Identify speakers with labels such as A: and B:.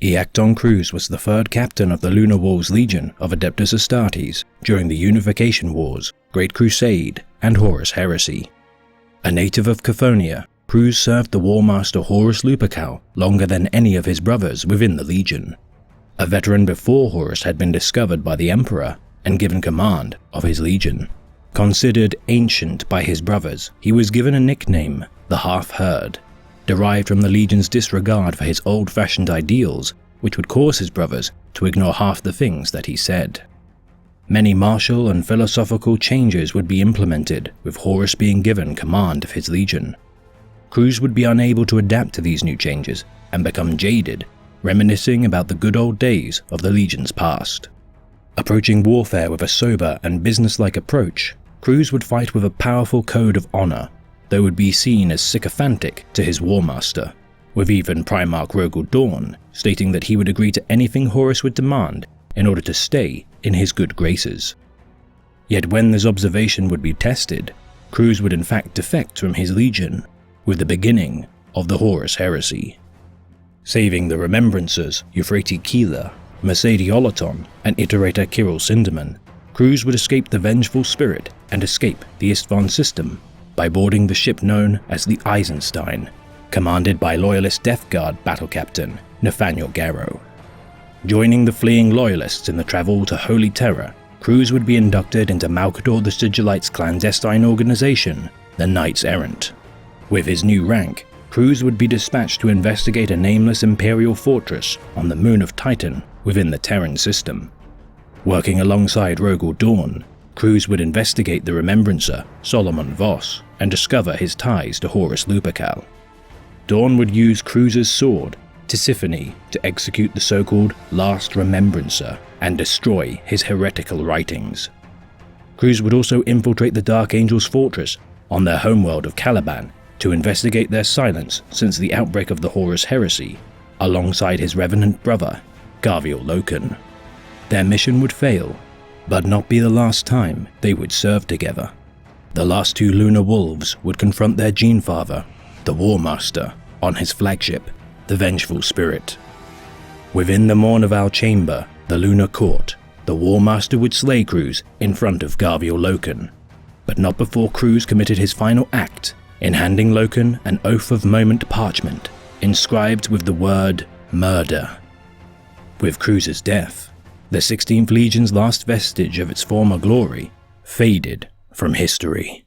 A: Iacton Cruz was the third captain of the Lunar Wolves Legion of Adeptus Astartes during the Unification Wars, Great Crusade, and Horus Heresy. A native of Cathonia, Cruz served the War Master Horus Lupercal longer than any of his brothers within the Legion. A veteran before Horus had been discovered by the Emperor and given command of his Legion. Considered ancient by his brothers, he was given a nickname, the Half-Herd, derived from the Legion's disregard for his old-fashioned ideals, which would cause his brothers to ignore half the things that he said. Many martial and philosophical changes would be implemented, with Horus being given command of his Legion. Cruz would be unable to adapt to these new changes and become jaded, reminiscing about the good old days of the Legion's past. Approaching warfare with a sober and businesslike approach, Cruz would fight with a powerful code of honor, though would be seen as sycophantic to his War Master, with even Primarch Rogel Dawn stating that he would agree to anything Horus would demand in order to stay in his good graces. Yet when this observation would be tested, Cruz would in fact defect from his Legion, with the beginning of the Horus Heresy. Saving the Remembrancers Euphrates Keeler, Mercedes Olaton, and Iterator Kirill Sinderman, Cruz would escape the Vengeful Spirit and escape the Istvan system by boarding the ship known as the Eisenstein, commanded by Loyalist Death Guard battle captain Nathaniel Garrow. Joining the fleeing Loyalists in the travel to Holy Terror, Cruz would be inducted into Malcador the Sigillite's clandestine organization, the Knights Errant. With his new rank, Cruz would be dispatched to investigate a nameless Imperial fortress on the moon of Titan within the Terran system. Working alongside Rogel Dawn, Cruz would investigate the Remembrancer, Solomon Voss, and discover his ties to Horus Lupercal. Dawn would use Cruz's sword, Tisiphone, to execute the so-called Last Remembrancer and destroy his heretical writings. Cruz would also infiltrate the Dark Angel's fortress on their homeworld of Caliban to investigate their silence since the outbreak of the Horus Heresy, alongside his revenant brother, Garviel Loken. Their mission would fail, but not be the last time they would serve together. The last two Lunar Wolves would confront their Gene Father, the War Master, on his flagship, the Vengeful Spirit. Within the Mournival Chamber, the Lunar Court, the War Master would slay Cruz in front of Garviel Loken, but not before Cruz committed his final act in handing Loken an Oath of Moment parchment inscribed with the word murder. With Cruz's death, the 16th Legion's last vestige of its former glory faded from history.